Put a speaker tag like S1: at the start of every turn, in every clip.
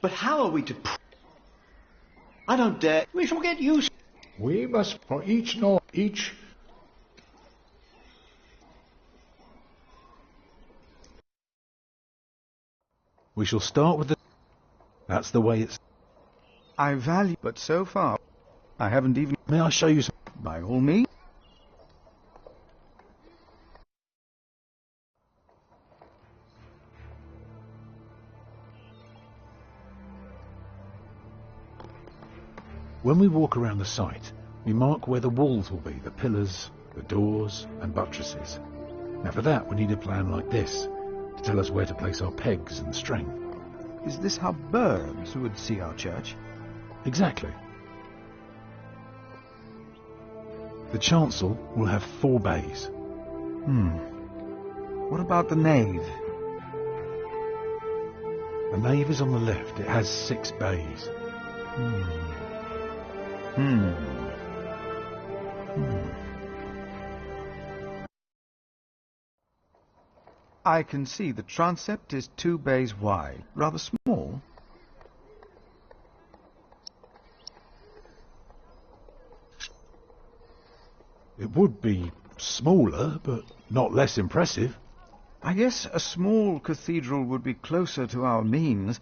S1: But how are we to... I don't dare. We shall get used...
S2: We must, for each know, each...
S3: We shall start with the... That's the way it's...
S4: I value, but so far, I haven't even...
S3: May I show you some...
S4: By all means.
S3: When we walk around the site, we mark where the walls will be, the pillars, the doors and buttresses. Now for that we need a plan like this, to tell us where to place our pegs and string.
S4: Is this how birds would see our church?
S3: Exactly. The chancel will have 4 bays.
S4: What about the nave?
S3: The nave is on the left. It has 6 bays.
S4: I can see the transept is 2 bays wide, rather small.
S3: It would be smaller, but not less impressive.
S4: I guess a small cathedral would be closer to our means.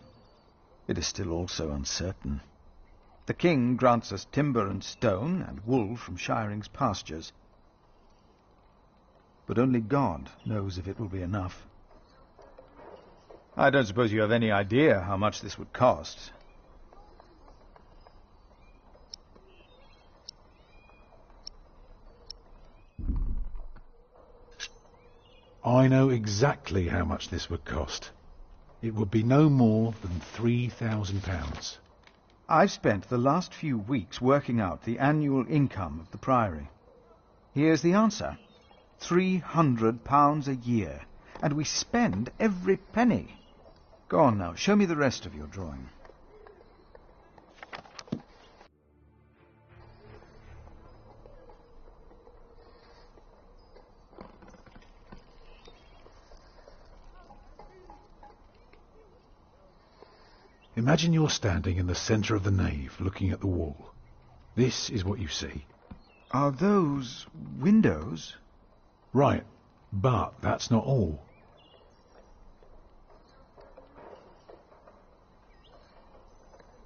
S4: It is still also uncertain. The king grants us timber and stone and wool from Shiring's pastures. But only God knows if it will be enough. I don't suppose you have any idea how much this would cost.
S3: I know exactly how much this would cost. It would be no more than £3,000.
S4: I've spent the last few weeks working out the annual income of the priory. Here's the answer. £300 a year. And we spend every penny. Go on now, show me the rest of your drawing.
S3: Imagine you're standing in the centre of the nave, looking at the wall. This is what you see.
S4: Are those windows?
S3: Right, but that's not all.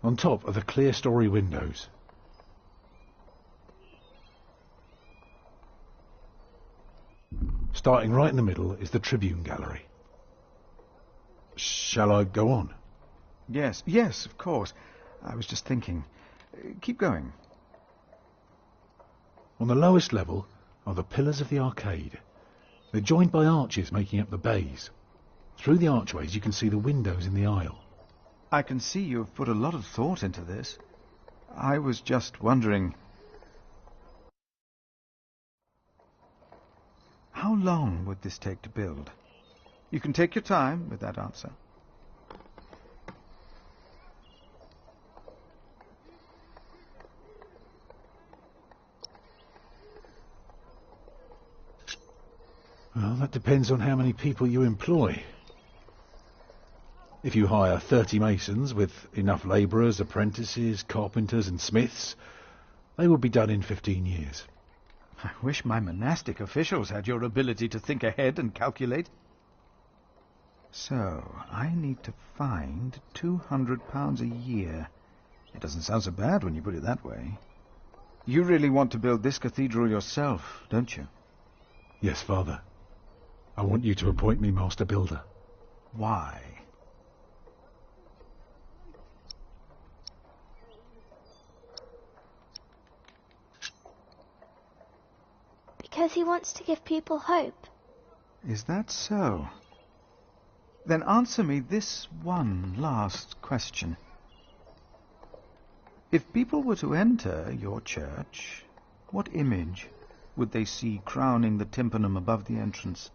S3: On top are the clear-story windows. Starting right in the middle is the tribune gallery. Shall I go on?
S4: Yes, of course. I was just thinking. Keep going.
S3: On the lowest level are the pillars of the arcade. They're joined by arches making up the bays. Through the archways you can see the windows in the aisle.
S4: I can see you've put a lot of thought into this. I was just wondering... How long would this take to build? You can take your time with that answer.
S3: Well, that depends on how many people you employ. If you hire 30 masons with enough labourers, apprentices, carpenters and smiths, they will be done in 15 years.
S4: I wish my monastic officials had your ability to think ahead and calculate. So, I need to find £200 a year. It doesn't sound so bad when you put it that way. You really want to build this cathedral yourself, don't you?
S3: Yes, Father. I want you to appoint me Master Builder.
S4: Why?
S5: Because he wants to give people hope.
S4: Is that so? Then answer me this one last question. If people were to enter your church, what image would they see crowning the tympanum above the entrance?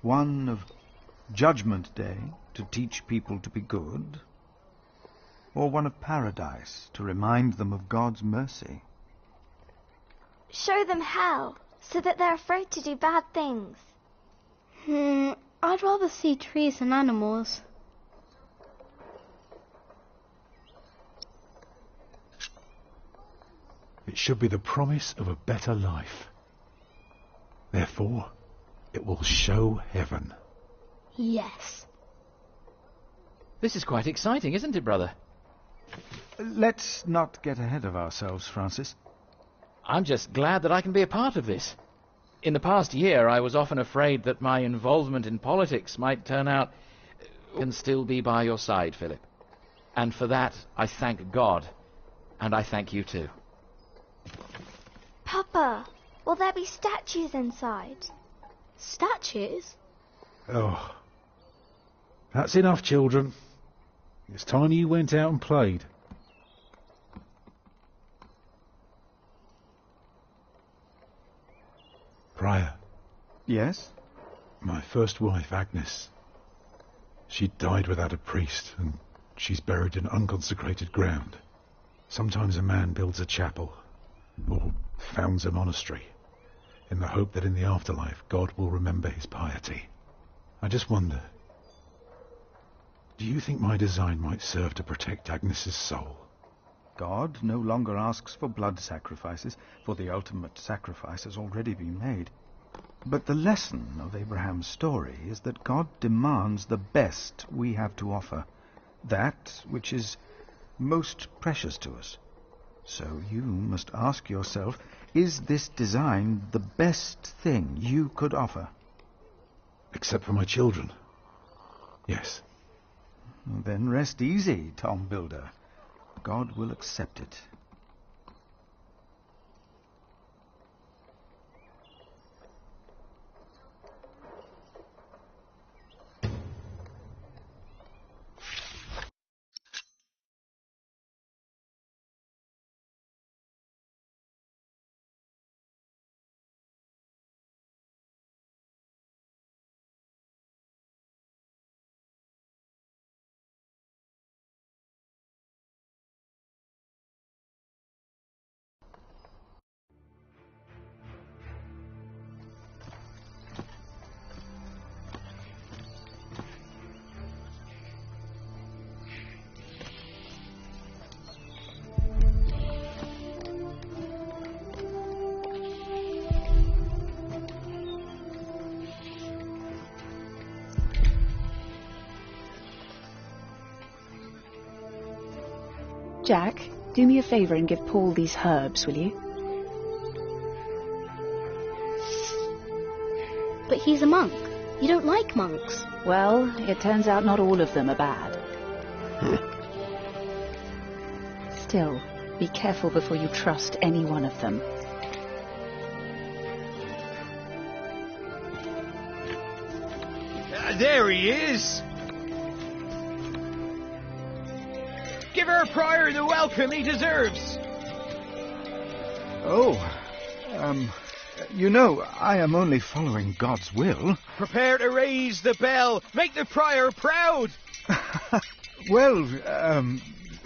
S4: One of Judgment Day, to teach people to be good? Or one of Paradise, to remind them of God's mercy?
S5: Show them how, so that they're afraid to do bad things. I'd rather see trees and animals.
S3: It should be the promise of a better life. Therefore, it will show heaven.
S5: Yes.
S6: This is quite exciting, isn't it, brother?
S4: Let's not get ahead of ourselves, Francis.
S6: I'm just glad that I can be a part of this. In the past year, I was often afraid that my involvement in politics might turn out... can still be by your side, Philip. And for that, I thank God. And I thank you too.
S5: Papa, will there be statues inside?
S7: Statues?
S3: Oh, that's enough, children. It's time you went out and played. Prior,
S4: Yes?
S3: my first wife, Agnes, she died without a priest, and she's buried in unconsecrated ground. Sometimes a man builds a chapel, or founds a monastery, in the hope that in the afterlife God will remember his piety. I just wonder, do you think my design might serve to protect Agnes's soul?
S4: God no longer asks for blood sacrifices, for the ultimate sacrifice has already been made. But the lesson of Abraham's story is that God demands the best we have to offer, that which is most precious to us. So you must ask yourself, is this design the best thing you could offer?
S3: Except for my children. Yes.
S4: Then rest easy, Tom Builder. God will accept it.
S8: Jack, do me a favour and give Paul these herbs, will you?
S7: But he's a monk. You don't like monks.
S8: Well, it turns out not all of them are bad. Still, be careful before you trust any one of them.
S9: There he is! Give our prior the welcome he deserves!
S4: Oh, you know, I am only following God's will.
S9: Prepare to raise the bell! Make the prior proud!
S4: Well,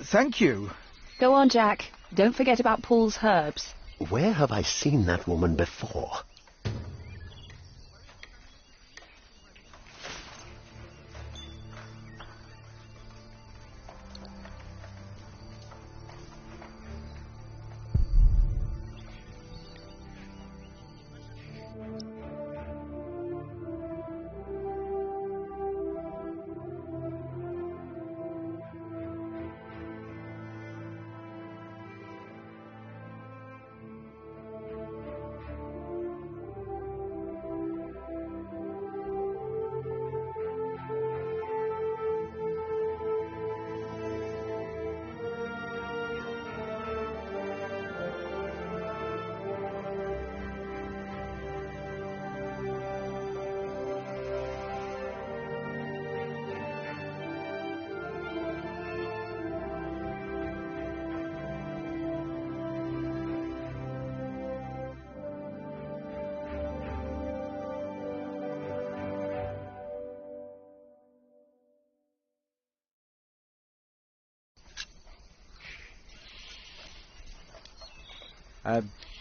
S4: thank you.
S8: Go on, Jack. Don't forget about Paul's herbs.
S10: Where have I seen that woman before?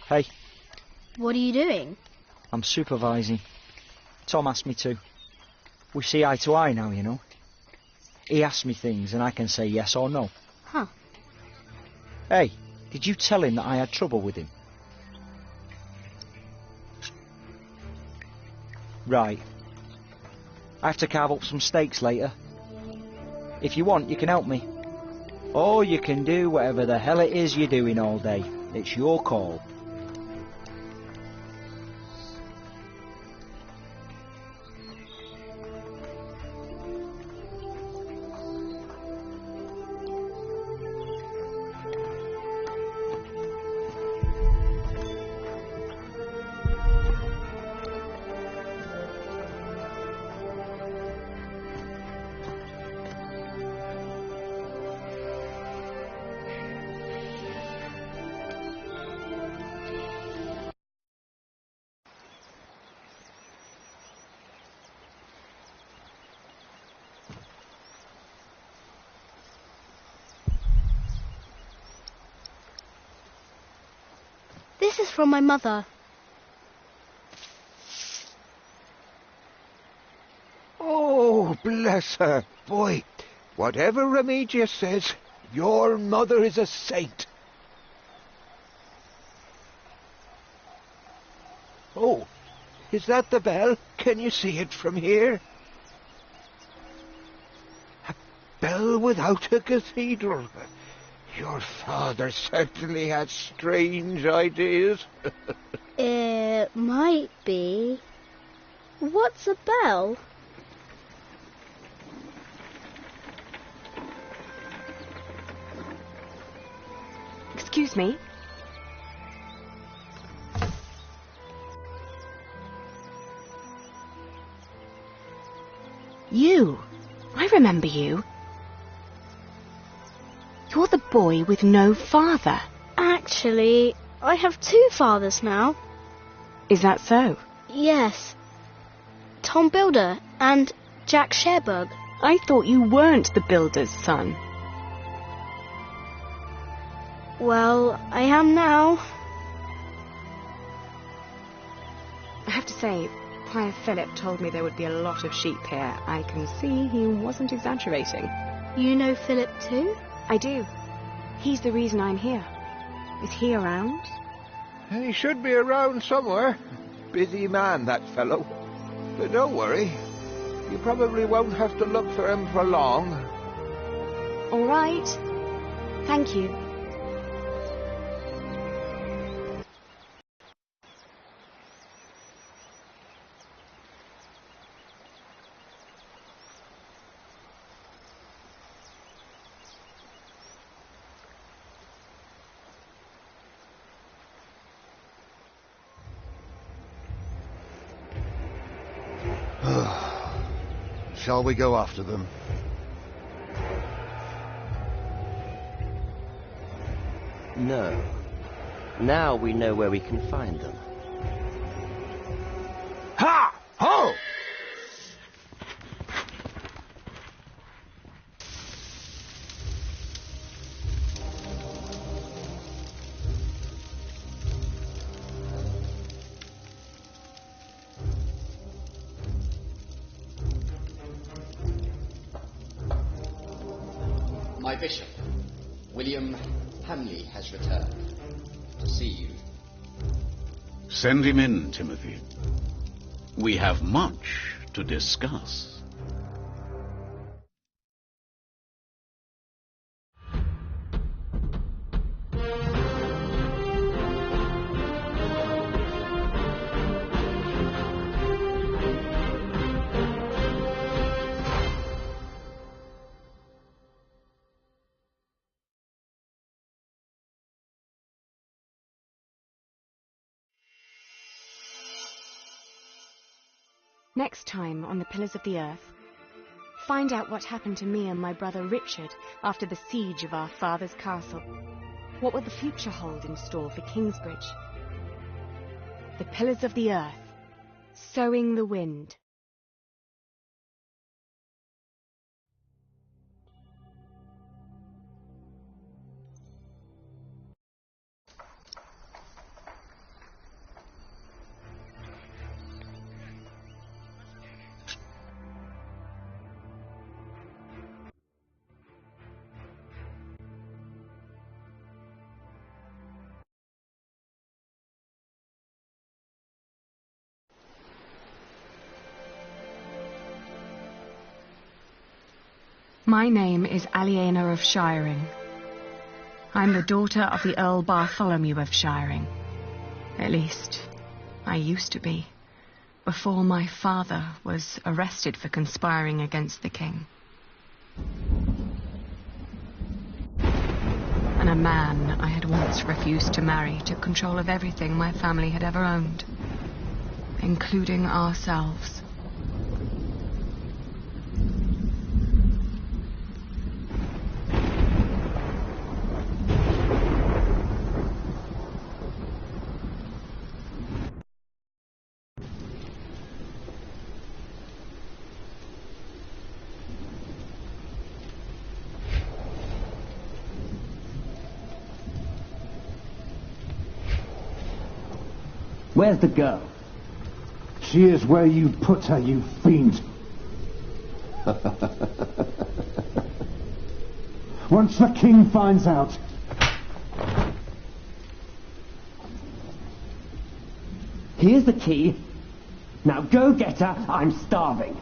S11: Hey,
S7: What are you doing?
S11: I'm supervising. Tom asked me to. We see eye to eye now, you know. He asks me things and I can say yes or no.
S7: Huh.
S11: Hey, Did you tell him that I had trouble with him? Right. I have to carve up some steaks later. If you want, you can help me. Or you can do whatever the hell it is you're doing all day. It's your call.
S7: This is from my mother.
S12: Oh, bless her. Boy, whatever Remedius says, your mother is a saint. Oh, is that the bell? Can you see it from here? A bell without a cathedral. Your father certainly had strange ideas.
S7: It might be. What's a bell?
S13: Excuse me. You. I remember you. You're the boy with no father.
S7: Actually, I have 2 fathers now.
S13: Is that so?
S7: Yes. Tom Builder and Jack Sherbug.
S13: I thought you weren't the builder's son.
S7: Well, I am now.
S13: I have to say, Prior Philip told me there would be a lot of sheep here. I can see he wasn't exaggerating.
S7: You know Philip too?
S13: I do. He's the reason I'm here. Is he around?
S12: He should be around somewhere. Busy man, that fellow. But don't worry. You probably won't have to look for him for long.
S13: All right. Thank you.
S10: Shall we go after them?
S14: No. Now we know where we can find them.
S12: Ha! Ho!
S15: My bishop, William Hamley, has returned to see you.
S16: Send him in, Timothy. We have much to discuss.
S13: Next time on the Pillars of the Earth, find out what happened to me and my brother Richard after the siege of our father's castle. What will the future hold in store for Kingsbridge? The Pillars of the Earth, Sowing the Wind. My name is Aliena of Shiring. I'm the daughter of the Earl Bartholomew of Shiring. At least, I used to be, before my father was arrested for conspiring against the king. And a man I had once refused to marry took control of everything my family had ever owned, including ourselves.
S17: Where's the girl?
S2: She is where you put her, you fiend. Once the king finds out...
S17: Here's the key. Now go get her, I'm starving.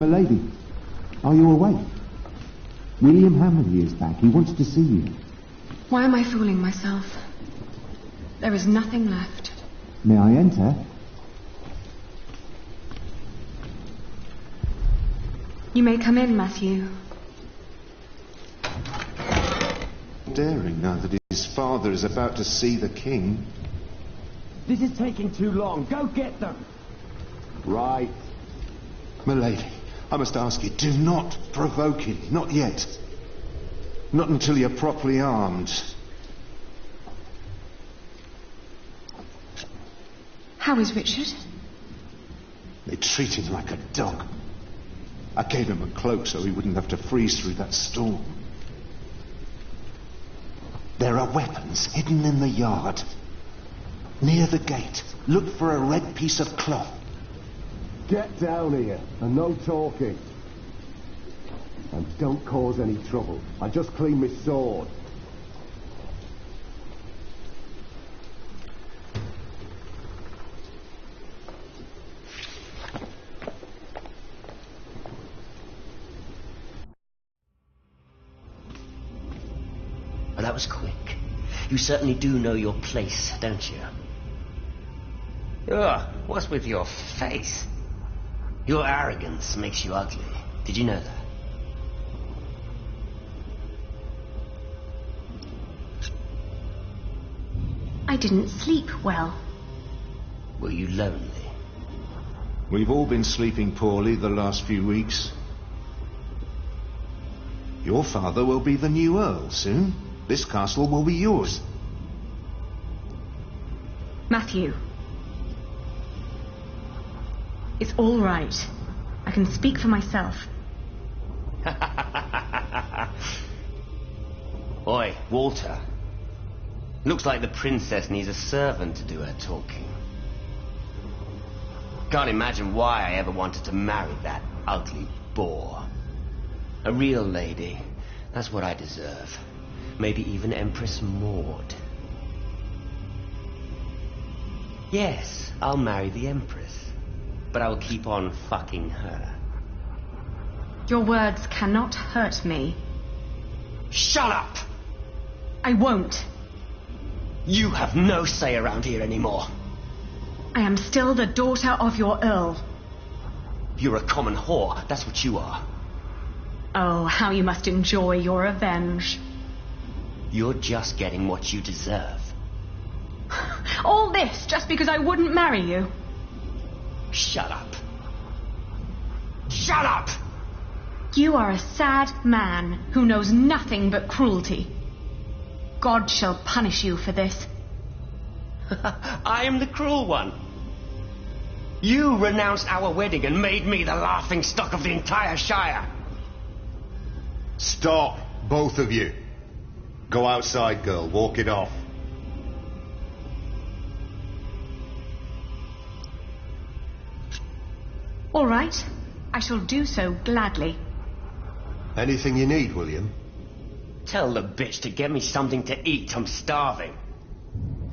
S2: Milady, are you awake? William Hamley is back. He wants to see you.
S13: Why am I fooling myself? There is nothing left.
S2: May I enter?
S13: You may come in, Matthew.
S18: Daring now that his father is about to see the king.
S17: This is taking too long. Go get them.
S18: Right. Milady, I must ask you, do not provoke him. Not yet. Not until you're properly armed.
S13: How is Richard?
S18: They treat him like a dog. I gave him a cloak so he wouldn't have to freeze through that storm. There are weapons hidden in the yard. Near the gate. Look for a red piece of cloth.
S2: Get down here, and no talking. And don't cause any trouble. I just cleaned my sword.
S14: Well, that was quick. You certainly do know your place, don't you? Ugh, what's with your face? Your arrogance makes you ugly. Did you know that?
S13: I didn't sleep well.
S14: Were you lonely?
S18: We've all been sleeping poorly the last few weeks. Your father will be the new Earl soon. This castle will be yours.
S13: Matthew. It's all right. I can speak for myself.
S14: Oi, Walter. Looks like the princess needs a servant to do her talking. Can't imagine why I ever wanted to marry that ugly boar. A real lady. That's what I deserve. Maybe even Empress Maud. Yes, I'll marry the Empress. But I'll keep on fucking her.
S13: Your words cannot hurt me.
S14: Shut up!
S13: I won't.
S14: You have no say around here anymore.
S13: I am still the daughter of your Earl.
S14: You're a common whore, that's what you are.
S13: Oh, how you must enjoy your revenge.
S14: You're just getting what you deserve.
S13: All this just because I wouldn't marry you?
S14: Shut up. Shut up!
S13: You are a sad man who knows nothing but cruelty. God shall punish you for this.
S14: I am the cruel one. You renounced our wedding and made me the laughingstock of the entire Shire.
S10: Stop, both of you. Go outside, girl. Walk it off.
S13: All right. I shall do so gladly.
S10: Anything you need, William?
S14: Tell the bitch to get me something to eat. I'm starving.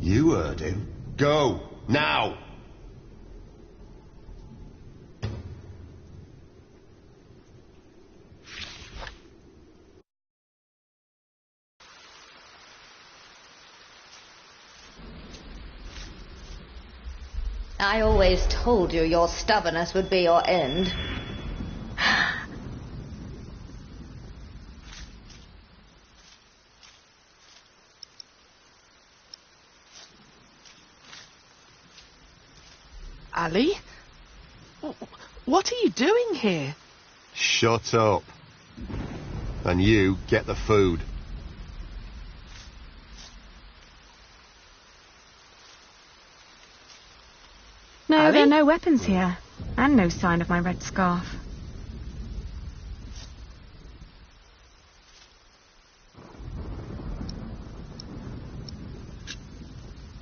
S10: You heard him. Go, now!
S19: I always told you your stubbornness would be your end.
S20: Ali? What are you doing here?
S10: Shut up. And you, get the food.
S13: No,
S20: Ali?
S13: there are no weapons here. And no sign of my red scarf.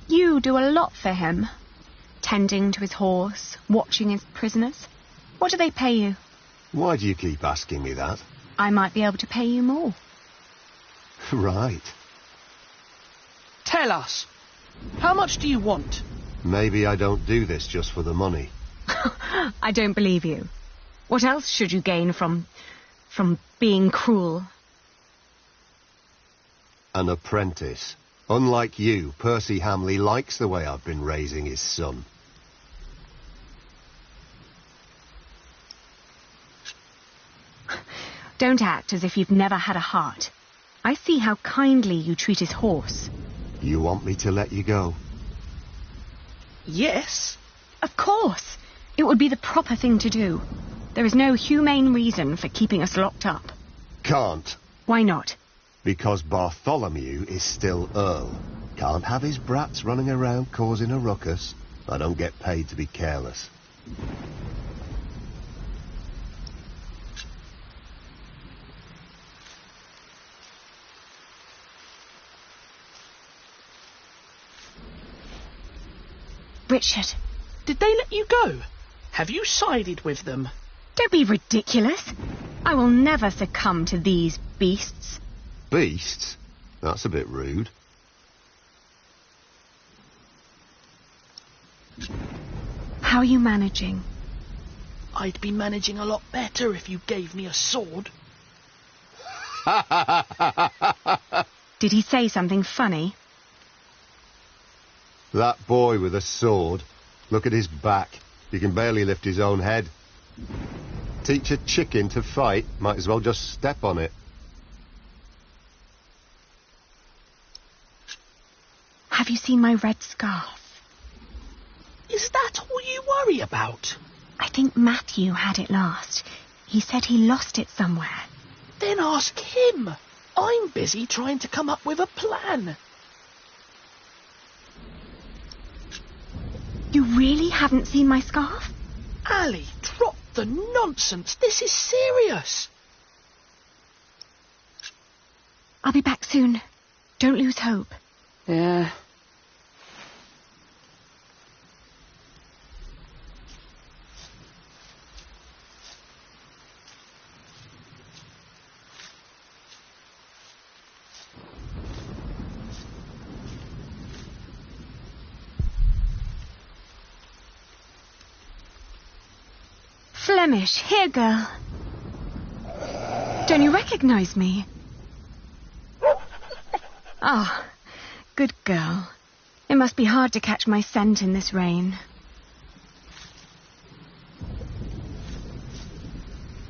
S13: You do a lot for him. Tending to his horse, watching his prisoners. What do they pay you?
S10: Why do you keep asking me that?
S13: I might be able to pay you more.
S10: Right.
S20: Tell us. How much do you want?
S10: Maybe I don't do this just for the money.
S13: I don't believe you. What else should you gain from being cruel?
S10: An apprentice. Unlike you, Percy Hamley likes the way I've been raising his son.
S13: Don't act as if you've never had a heart. I see how kindly you treat his horse.
S10: You want me to let you go?
S20: Yes.
S13: Of course. It would be the proper thing to do. There is no humane reason for keeping us locked up.
S10: Can't.
S13: Why not?
S10: Because Bartholomew is still Earl. Can't have his brats running around causing a ruckus. I don't get paid to be careless.
S13: Richard.
S20: Did they let you go? Have you sided with them?
S13: Don't be ridiculous. I will never succumb to these beasts.
S10: Beasts? That's a bit rude.
S13: How are you managing?
S20: I'd be managing a lot better if you gave me a sword.
S13: Did he say something funny?
S10: That boy with a sword. Look at his back. He can barely lift his own head. Teach a chicken to fight, might as well just step on it.
S13: Have you seen my red scarf?
S20: Is that all you worry about?
S13: I think Matthew had it last. He said he lost it somewhere.
S20: Then ask him. I'm busy trying to come up with a plan.
S13: You really haven't seen my scarf?
S20: Ali, drop the nonsense. This is serious.
S13: I'll be back soon. Don't lose hope.
S8: Yeah.
S13: Flemish, here, girl. Don't you recognise me? Ah, good girl. It must be hard to catch my scent in this rain.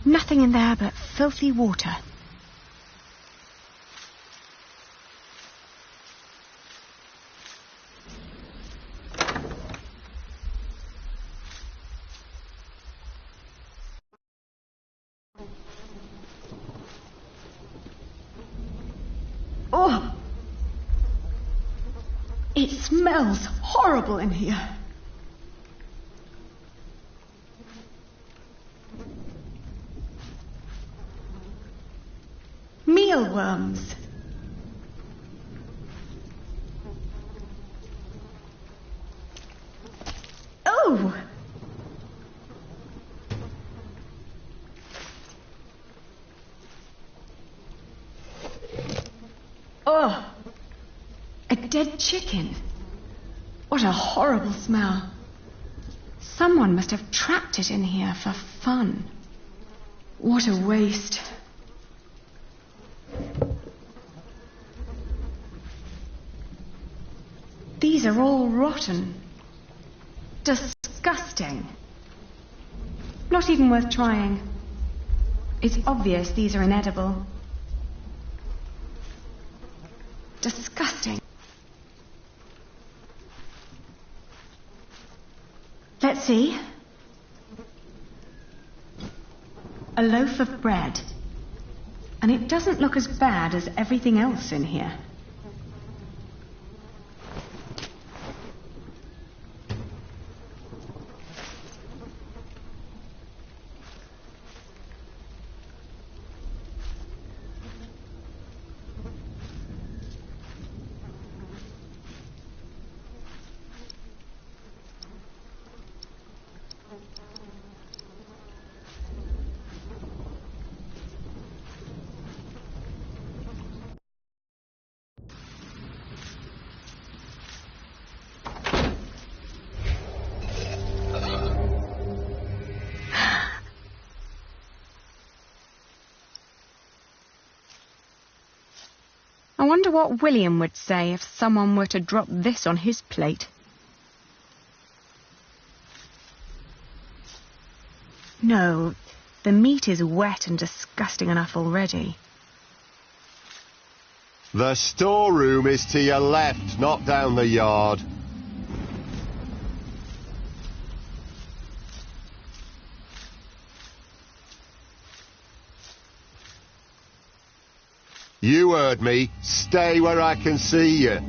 S13: Nothing in there but filthy water. Oh! It smells horrible in here. Mealworms. Oh! Oh! A dead chicken. What a horrible smell. Someone must have trapped it in here for fun. What a waste. These are all rotten. Disgusting. Not even worth trying. It's obvious these are inedible. Disgusting. Let's see. A loaf of bread. And it doesn't look as bad as everything else in here. wonder what William would say if someone were to drop this on his plate. No, the meat is wet and disgusting enough already.
S10: The storeroom is to your left, not down the yard. You heard me. Stay where I can see you.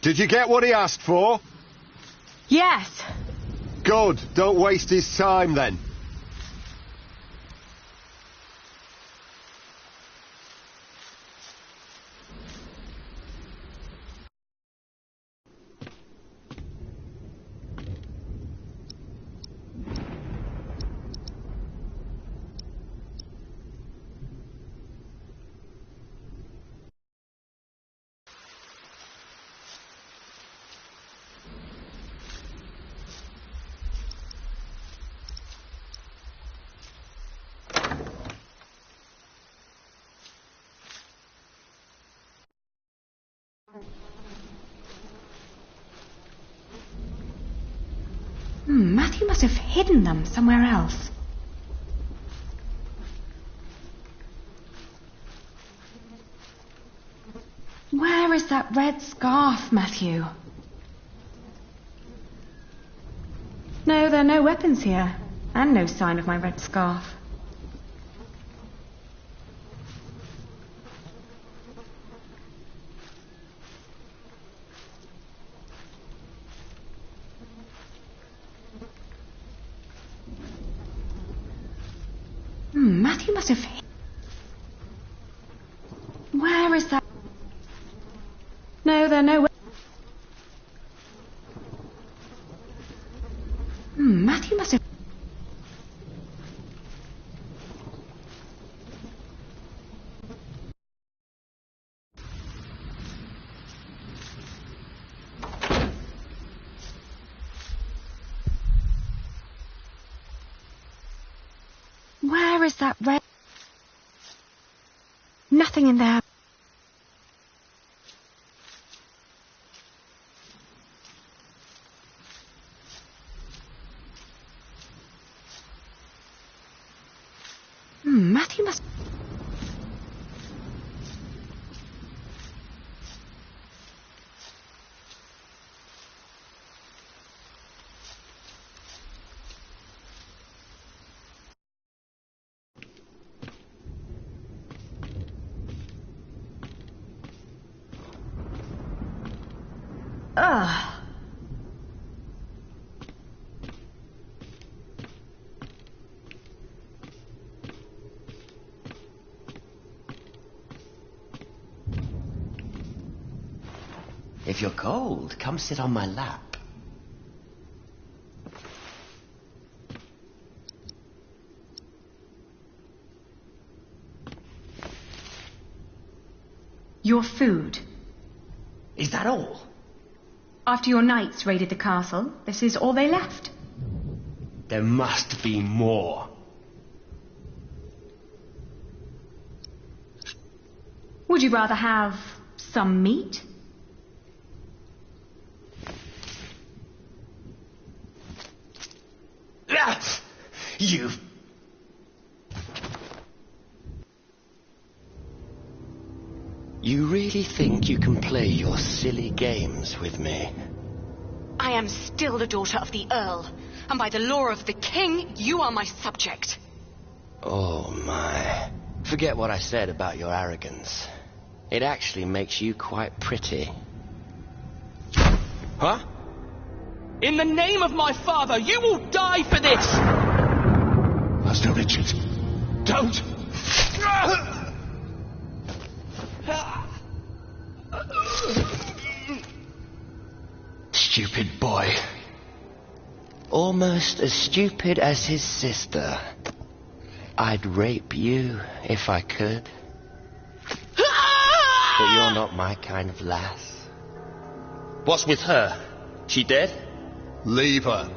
S10: Did you get what he asked for?
S13: Yes.
S10: Good. Don't waste his time then.
S13: Matthew must have hidden them somewhere else. Where is that red scarf, Matthew? No, there are no weapons here, and no sign of my red scarf. Matthew must have... Where is that... No, there are no... Matthew must have... Where is that red... Nothing in there. Matthew must... Ugh.
S14: If you're cold, come sit on my lap.
S13: Your food.
S14: Is that all?
S13: After your knights raided the castle, this is all they left.
S14: There must be more.
S13: Would you rather have some meat?
S14: You... You really think you can play your silly games with me?
S13: I am still the daughter of the Earl, and by the law of the king, you are my subject.
S14: Oh my. Forget what I said about your arrogance. It actually makes you quite pretty. Huh?
S20: In the name of my father, you will die for this!
S18: Master Richard, don't!
S14: Stupid boy. Almost as stupid as his sister. I'd rape you if I could. But you're not my kind of lass. What's with her? She dead?
S18: Leave her.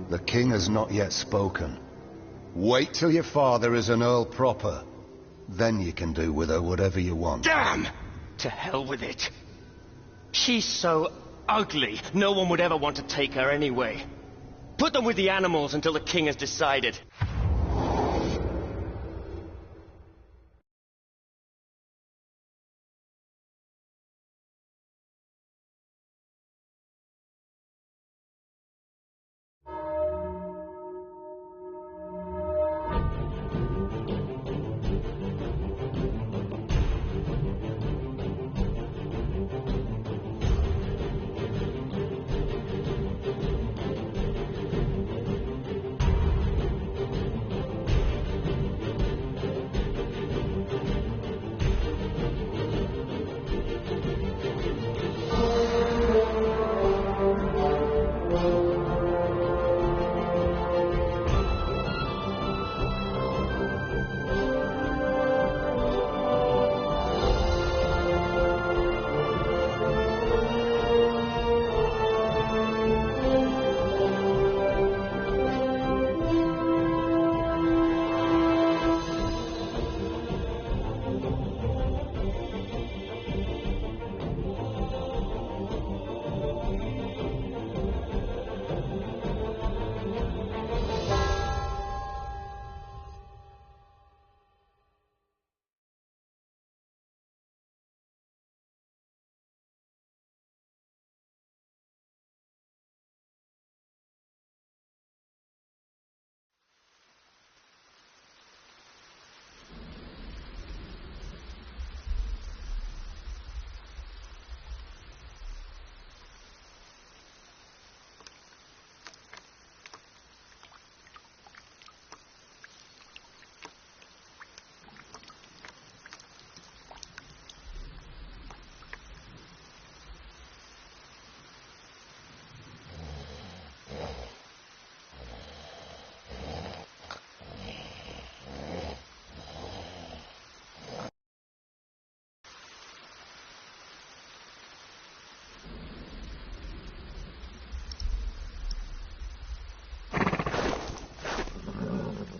S18: The king has not yet spoken.
S10: Wait till your father is an earl proper. Then you can do with her whatever you want.
S14: Damn! To hell with it. She's so ugly, no one would ever want to take her anyway. Put them with the animals until the king has decided.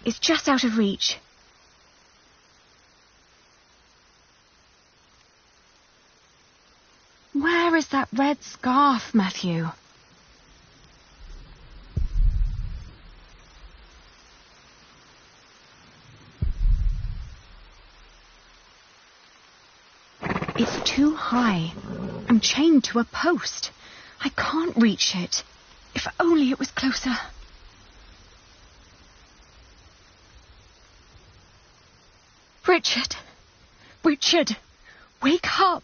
S13: It's just out of reach. Where is that red scarf, Matthew? It's too high. I'm chained to a post. I can't reach it. If only it was closer. Richard! Richard! Wake up!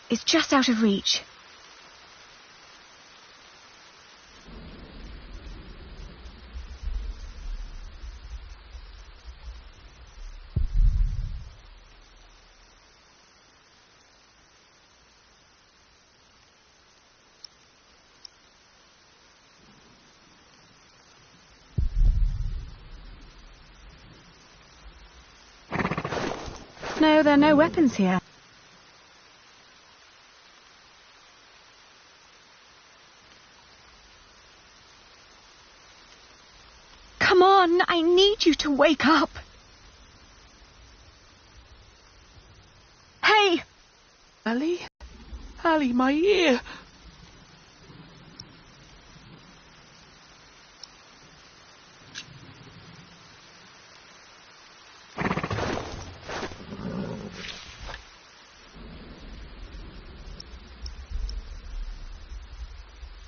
S13: It's just out of reach. No, there are no weapons here. Come on, I need you to wake up. Hey!
S20: Ali? Ali, my ear!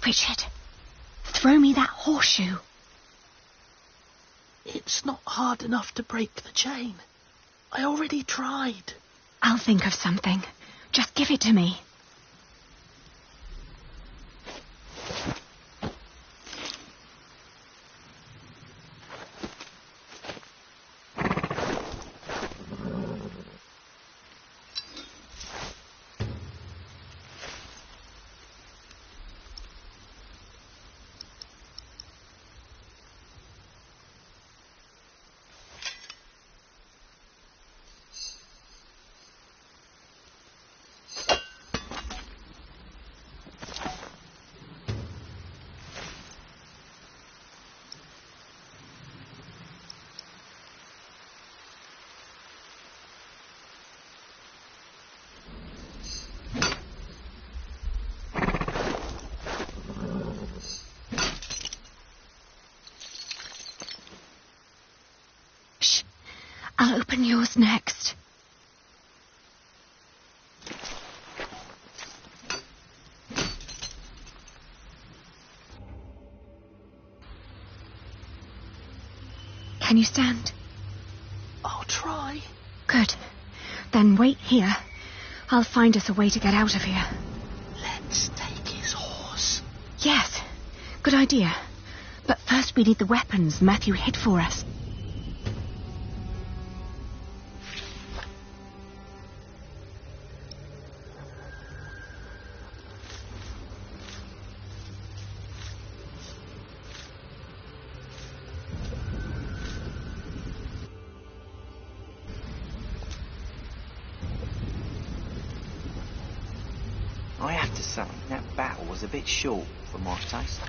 S13: Richard, throw me that horseshoe.
S20: It's not hard enough to break the chain. I already tried.
S13: I'll think of something. Just give it to me. I'll open yours next. Can you stand?
S20: I'll try.
S13: Good. Then wait here. I'll find us a way to get out of here.
S20: Let's take his horse.
S13: Yes. Good idea. But first we need the weapons Matthew hid for us.
S11: I have to say, that battle was a bit short for my taste.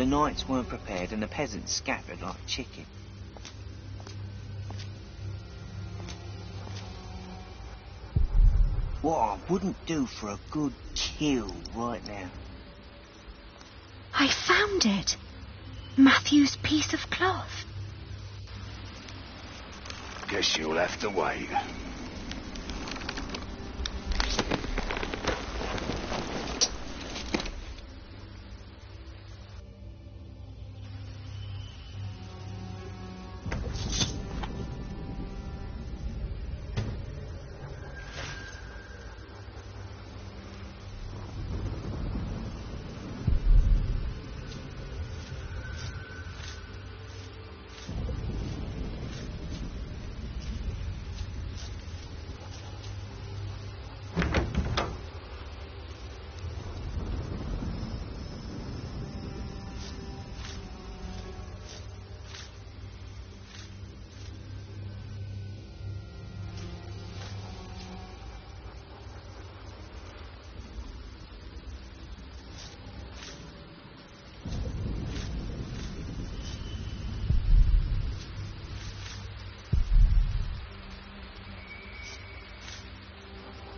S11: The knights weren't prepared and the peasants scattered like chicken. What I wouldn't do for a good kill right now.
S13: I found it. Matthew's piece of cloth.
S18: Guess you'll have to wait.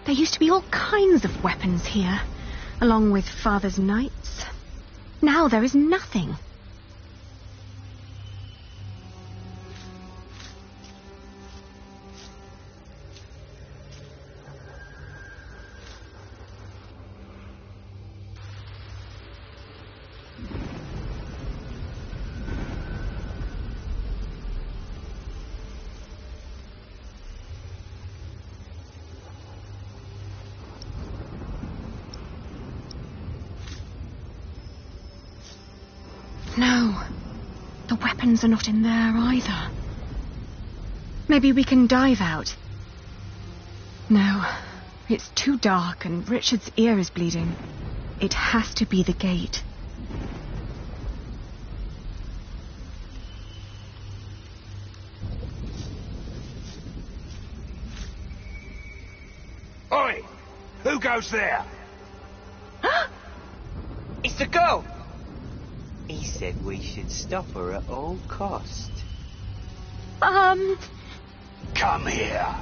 S13: There used to be all kinds of weapons here, along with Father's knights. Now there is nothing. No, the weapons are not in there either. Maybe we can dive out. No, it's too dark and Richard's ear is bleeding. It has to be the gate.
S18: Oi! Who goes there?
S11: It's the girl! He said we should stop her at all cost.
S18: Come here.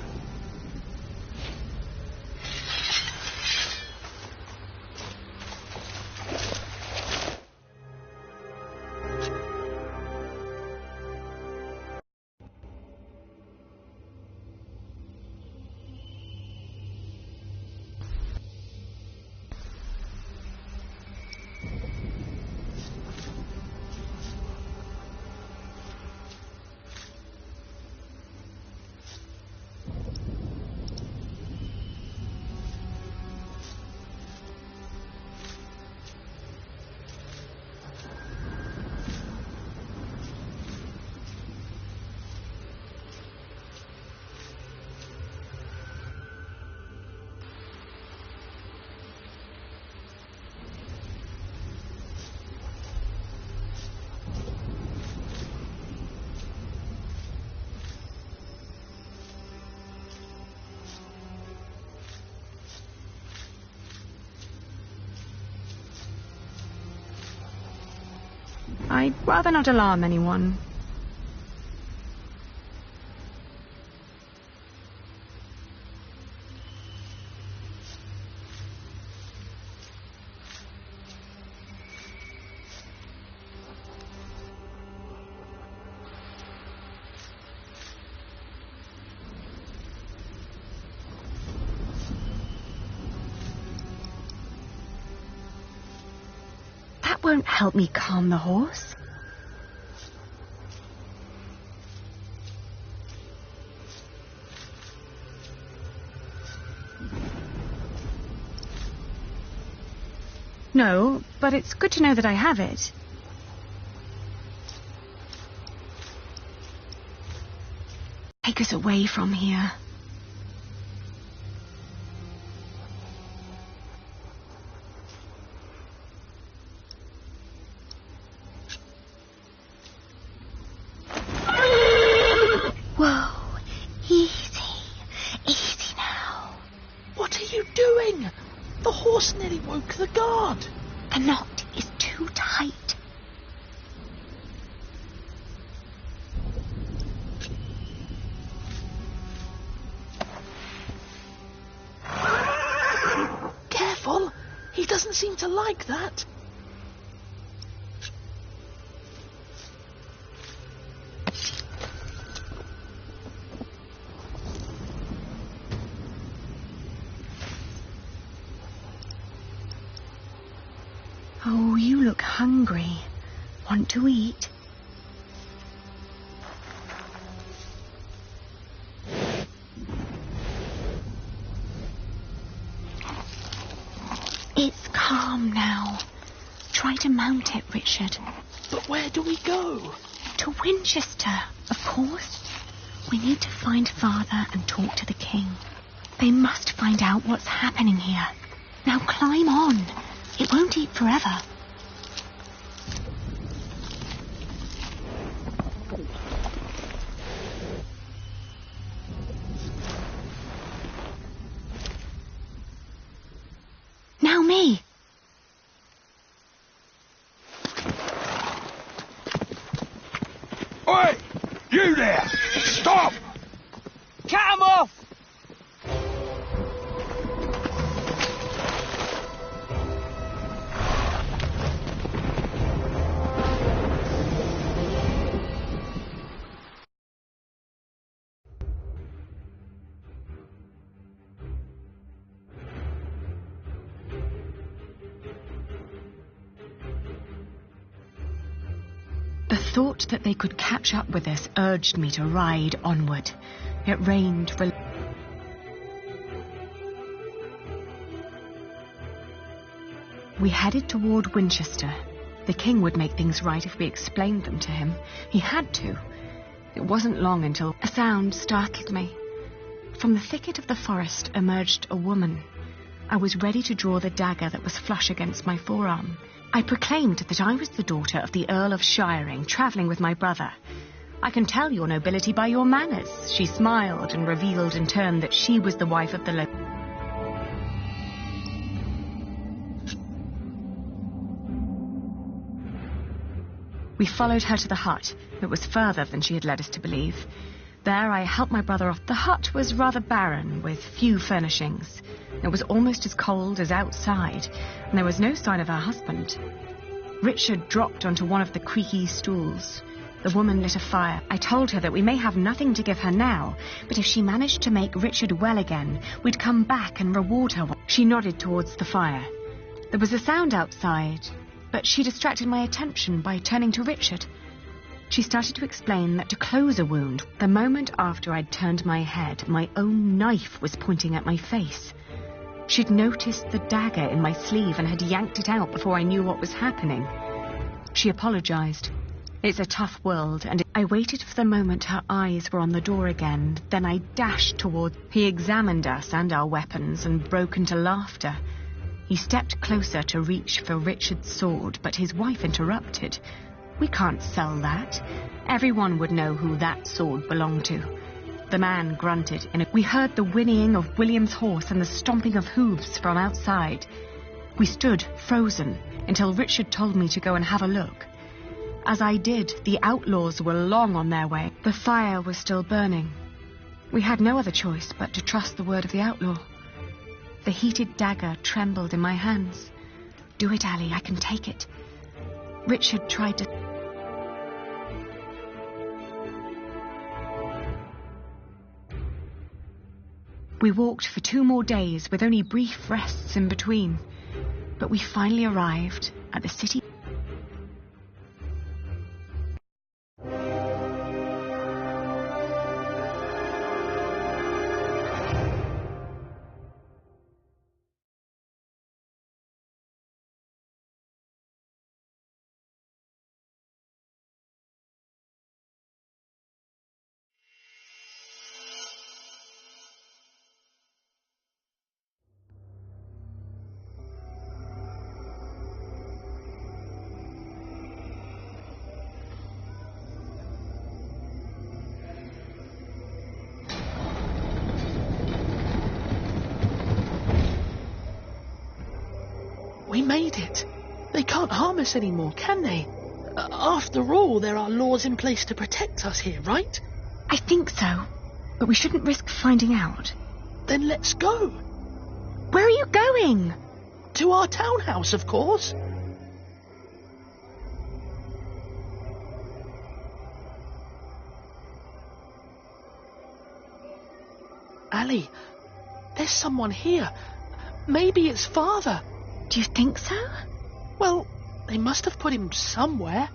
S13: I'd rather not alarm anyone. That won't help me calm the horse. No, but it's good to know that I have it. Take us away from here.
S20: Whoa, easy now. What are you doing? The horse nearly woke the guard.
S13: The knot is too tight.
S20: He doesn't seem to like that.
S13: Oh, you look hungry. Want to eat? It's calm now. Try to mount it, Richard.
S20: But where do we go?
S13: To Winchester, of course. We need to find Father and talk to the king. They must find out what's happening here. Now climb on. It won't eat forever. Now me.
S12: Oi! You there! Stop!
S11: Cut 'em off!
S13: The thought that they could catch up with us urged me to ride onward. It rained. We headed toward Winchester. The king would make things right if we explained them to him. He had to. It wasn't long until a sound startled me. From the thicket of the forest emerged a woman. I was ready to draw the dagger that was flush against my forearm. I proclaimed that I was the daughter of the Earl of Shiring, travelling with my brother. I can tell your nobility by your manners. She smiled and revealed in turn that she was the wife of the local. We followed her to the hut. It was further than she had led us to believe. There I helped my brother off. The hut was rather barren, with few furnishings. It was almost as cold as outside, and there was no sign of her husband. Richard dropped onto one of the creaky stools. The woman lit a fire. I told her that we may have nothing to give her now, but if she managed to make Richard well again, we'd come back and reward her. She nodded towards the fire. There was a sound outside, but she distracted my attention by turning to Richard. She started to explain that to close a wound, the moment after I'd turned my head, my own knife was pointing at my face. She'd noticed the dagger in my sleeve and had yanked it out before I knew what was happening. She apologized. It's a tough world, and I waited for the moment her eyes were on the door again. Then I dashed toward. He examined us and our weapons and broke into laughter. He stepped closer to reach for Richard's sword, but his wife interrupted. We can't sell that. Everyone would know who that sword belonged to. The man grunted, and we heard the whinnying of William's horse and the stomping of hooves from outside. We stood, frozen, until Richard told me to go and have a look. As I did, the outlaws were long on their way. The fire was still burning. We had no other choice but to trust the word of the outlaw. The heated dagger trembled in my hands. Do it, Ali, I can take it. Richard tried to... We walked for 2 more days with only brief rests in between. But we finally arrived at the city.
S20: We made it. They can't harm us anymore, can they? After all, there are laws in place to protect us here, right?
S13: I think so, but we shouldn't risk finding out.
S20: Then let's go.
S13: Where are you going?
S20: To our townhouse, of course. Ali, there's someone here. Maybe it's Father.
S13: Do you think so?
S20: Well, they must have put him somewhere.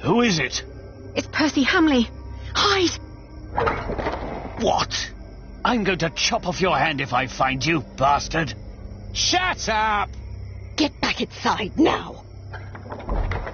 S9: Who is it?
S13: It's Percy Hamley. Hide!
S9: What? I'm going to chop off your hand if I find you, bastard. Shut up!
S19: Get back inside now.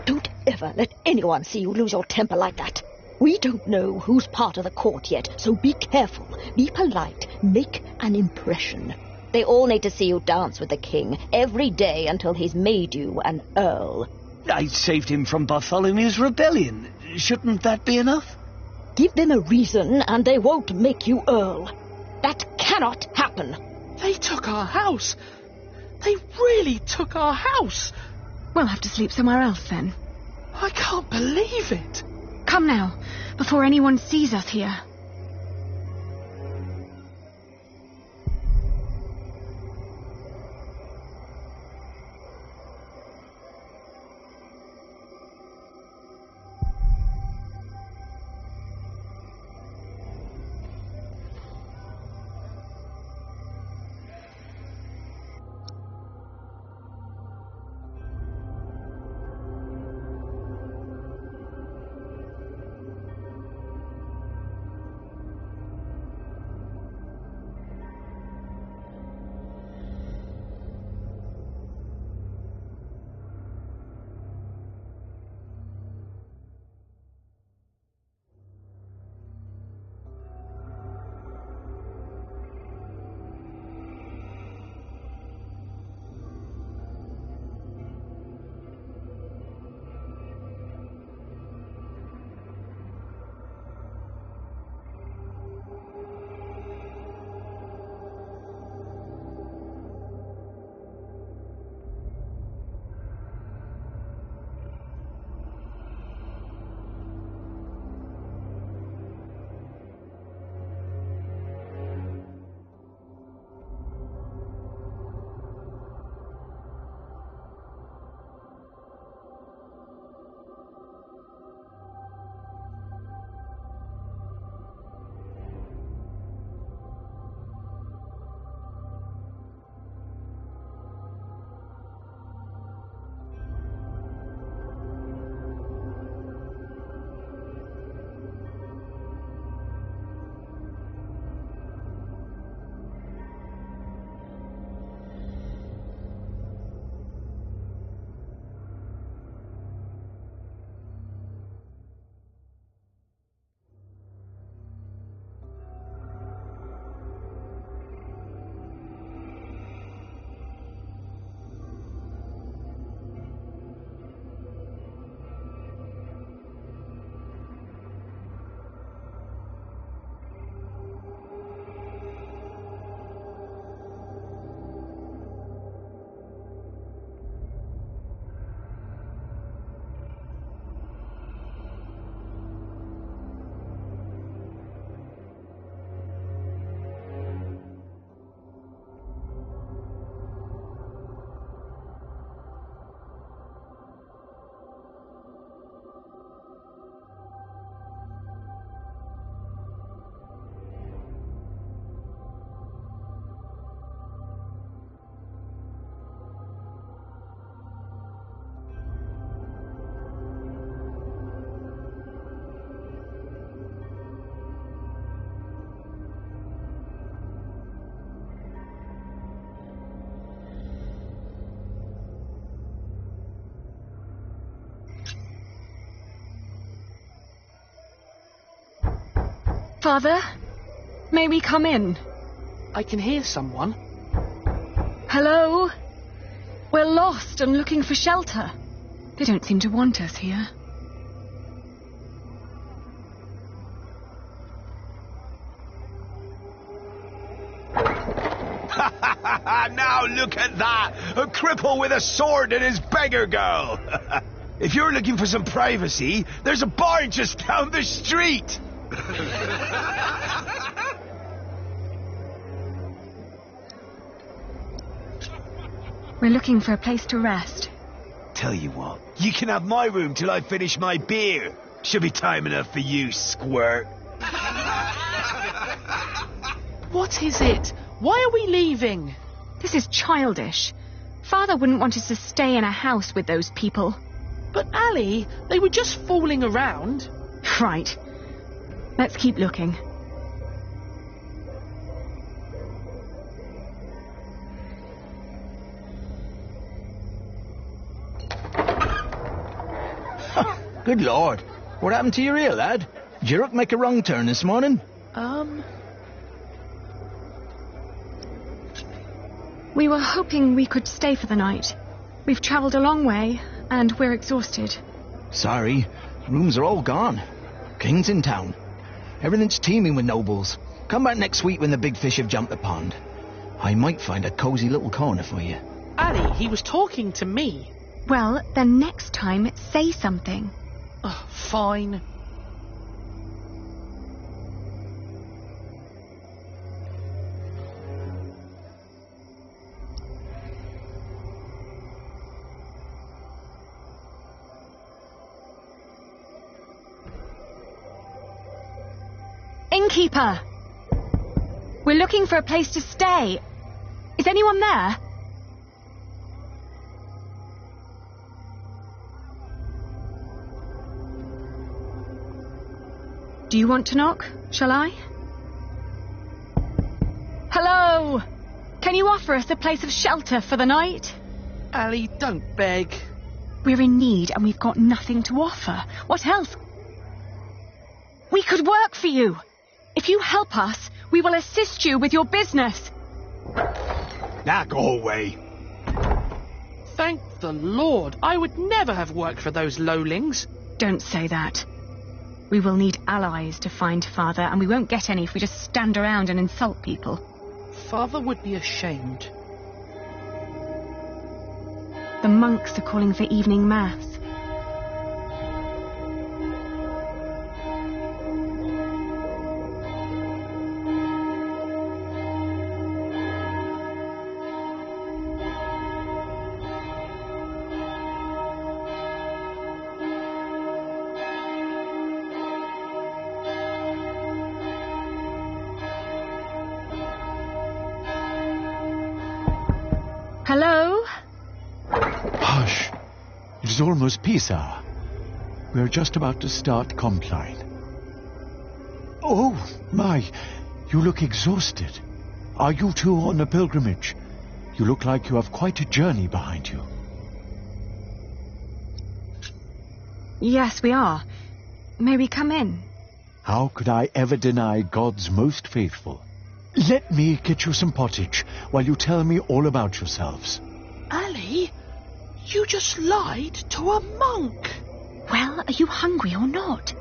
S19: Don't ever let anyone see you lose your temper like that. We don't know who's part of the court yet, so be careful, be polite, make an impression. They all need to see you dance with the king every day until he's made you an earl.
S9: I saved him from Bartholomew's rebellion. Shouldn't that be enough?
S19: Give them a reason and they won't make you earl. That cannot happen.
S20: They took our house. They really took our house.
S13: We'll have to sleep somewhere else then.
S20: I can't believe it.
S13: Come now, before anyone sees us here. Father, may we come in?
S20: I can hear someone.
S13: Hello? We're lost and looking for shelter. They don't seem to want us here.
S9: Now look at that! A cripple with a sword and his beggar girl! If you're looking for some privacy, there's a bar just down the street!
S13: We're looking for a place to rest.
S21: Tell you what, you can have my room till I finish my beer. Should be time enough for you, squirt.
S20: What is it? Why are we leaving?
S13: This is childish. Father wouldn't want us to stay in a house with those people.
S20: But Ali, they were just fooling around.
S13: Right. Let's keep looking.
S21: Good Lord. What happened to your ear, lad? Did your hook make a wrong turn this morning?
S13: We were hoping we could stay for the night. We've travelled a long way, and we're exhausted.
S21: Sorry. Rooms are all gone. King's in town. Everything's teeming with nobles. Come back next week when the big fish have jumped the pond. I might find a cosy little corner for you.
S20: Ali, he was talking to me.
S13: Well, then next time, say something.
S20: Fine.
S13: Innkeeper! We're looking for a place to stay. Is anyone there? Do you want to knock? Shall I? Hello! Can you offer us a place of shelter for the night?
S20: Ali, don't beg.
S13: We're in need and we've got nothing to offer. What else? We could work for you. If you help us, we will assist you with your business.
S21: Now go away.
S20: Thank the Lord. I would never have worked for those lowlings.
S13: Don't say that. We will need allies to find Father, and we won't get any if we just stand around and insult people.
S20: Father would be ashamed.
S13: The monks are calling for evening mass. Hello?
S3: Hush. It is almost peace hour. We are just about to start Compline. Oh, my. You look exhausted. Are you two on a pilgrimage? You look like you have quite a journey behind you.
S13: Yes, we are. May we come in?
S3: How could I ever deny God's most faithful? Let me get you some pottage while you tell me all about yourselves.
S20: Ali, you just lied to a monk.
S13: Well, are you hungry or not?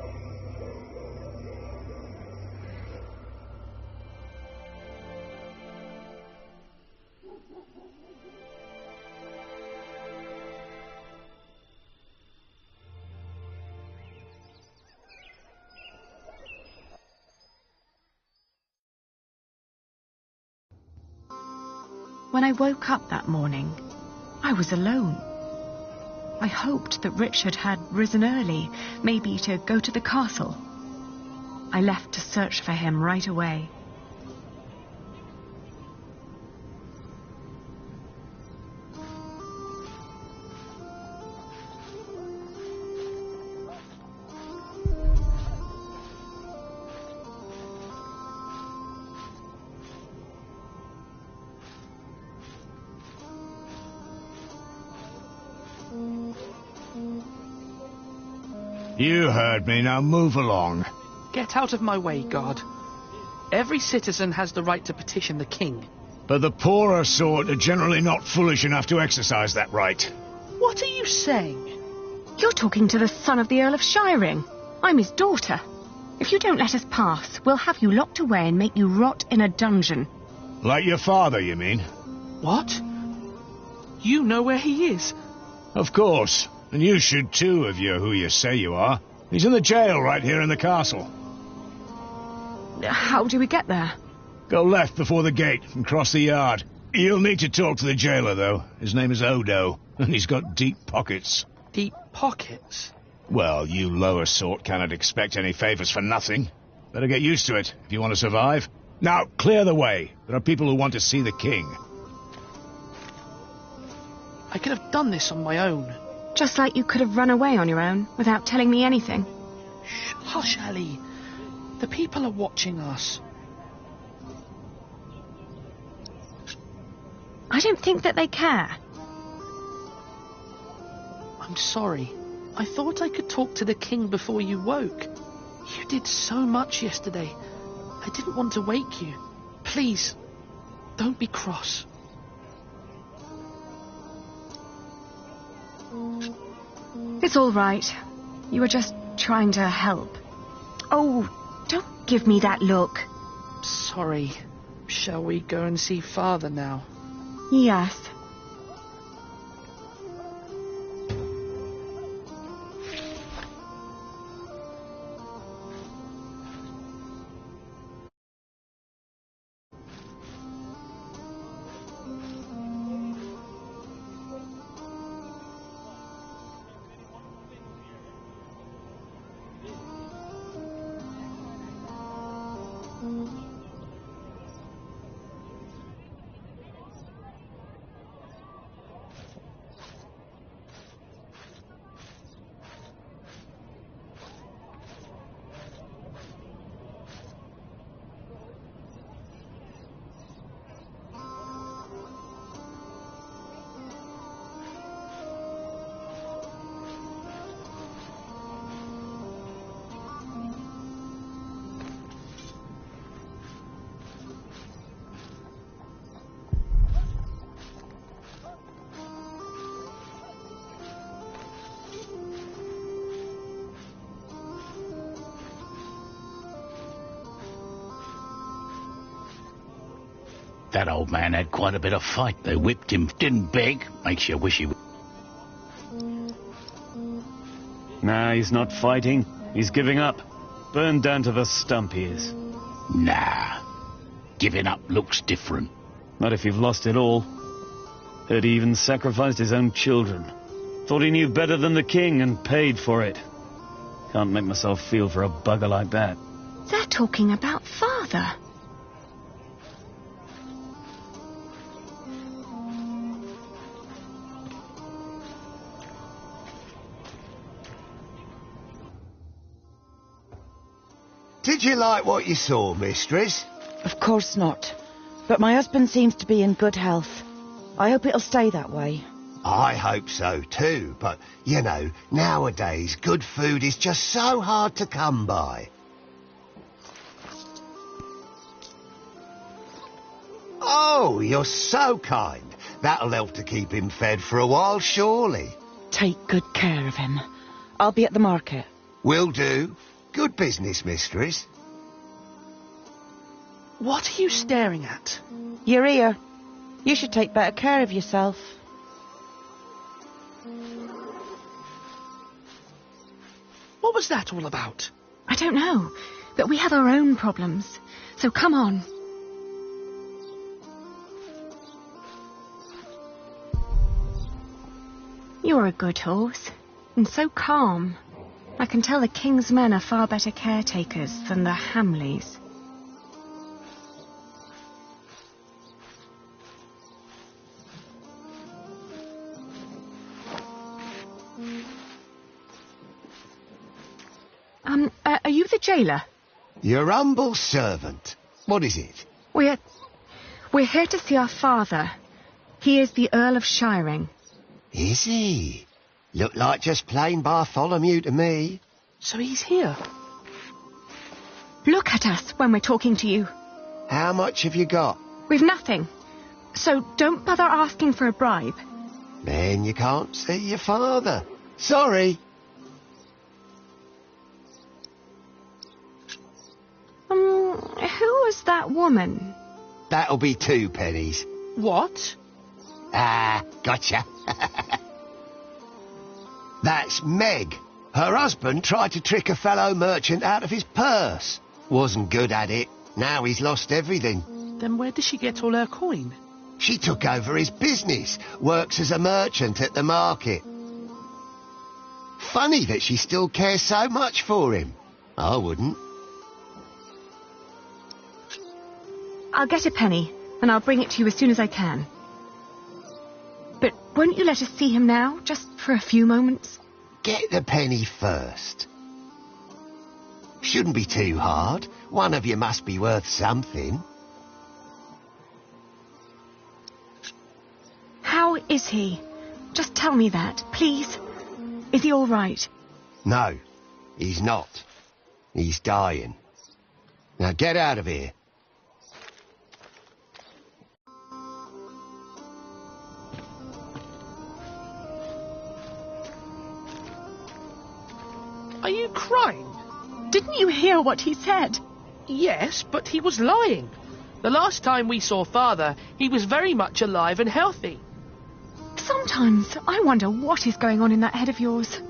S13: When I woke up that morning, I was alone. I hoped that Richard had risen early, maybe to go to the castle. I left to search for him right away.
S21: You heard me, now move along.
S20: Get out of my way, God. Every citizen has the right to petition the king.
S21: But the poorer sort are generally not foolish enough to exercise that right.
S20: What are you saying?
S13: You're talking to the son of the Earl of Shiring. I'm his daughter. If you don't let us pass, we'll have you locked away and make you rot in a dungeon.
S21: Like your father, you mean?
S20: What? You know where he is?
S21: Of course. And you should too, if you're who you say you are. He's in the jail right here in the castle.
S13: How do we get there?
S16: Go left before the gate and cross the yard. You'll need to talk to the jailer, though. His name is Odo, and he's got deep pockets.
S20: Deep pockets?
S16: Well, you lower sort cannot expect any favours for nothing. Better get used to it if you want to survive. Now, clear the way. There are people who want to see the king.
S20: I could have done this on my own.
S13: Just like you could have run away on your own without telling me anything.
S20: Shh, hush, Ellie. The people are watching us.
S13: I don't think that they care.
S20: I'm sorry. I thought I could talk to the king before you woke. You did so much yesterday. I didn't want to wake you. Please, don't be cross.
S13: It's all right. You were just trying to help. Oh, don't give me that look.
S20: Sorry. Shall we go and see Father now?
S13: Yes.
S9: That old man had quite a bit of fight. They whipped him. Didn't beg. Makes you wish he would.
S1: Nah, he's not fighting. He's giving up. Burned down to the stump he is.
S9: Nah. Giving up looks different.
S1: Not if you've lost it all. Heard he even sacrificed his own children. Thought he knew better than the king and paid for it. Can't make myself feel for a bugger like that.
S13: They're talking about Father.
S22: Did you like what you saw, mistress?
S23: Of course not. But my husband seems to be in good health. I hope it'll stay that way.
S22: I hope so too, but, you know, nowadays good food is just so hard to come by. Oh, you're so kind. That'll help to keep him fed for a while, surely.
S23: Take good care of him. I'll be at the market.
S22: Will do. Good business, mistress.
S20: What are you staring at?
S23: Your ear. You should take better care of yourself.
S20: What was that all about?
S13: I don't know, but we have our own problems. So come on. You're a good horse, and so calm. I can tell the king's men are far better caretakers than the Hamleys. Are you the jailer?
S22: Your humble servant. What is it?
S13: We're here to see our father. He is the Earl of Shiring.
S22: Is he? Look like just plain Bartholomew to me.
S20: So he's here?
S13: Look at us when we're talking to you.
S22: How much have you got?
S13: We've nothing. So don't bother asking for a bribe.
S22: Then you can't see your father. Sorry.
S13: Who was that woman?
S22: That'll be 2 pennies.
S20: What?
S22: Gotcha. That's Meg. Her husband tried to trick a fellow merchant out of his purse. Wasn't good at it. Now he's lost everything.
S20: Then where does she get all her coin?
S22: She took over his business, works as a merchant at the market. Funny that she still cares so much for him. I wouldn't.
S13: I'll get a penny, and I'll bring it to you as soon as I can. But won't you let us see him now, just for a few moments?
S22: Get the penny first. Shouldn't be too hard. One of you must be worth something.
S13: How is he? Just tell me that, please. Is he all right?
S22: No, he's not. He's dying. Now get out of here.
S20: Are you crying?
S13: Didn't you hear what he said?
S20: Yes, but he was lying. The last time we saw Father, he was very much alive and healthy.
S13: Sometimes I wonder what is going on in that head of yours.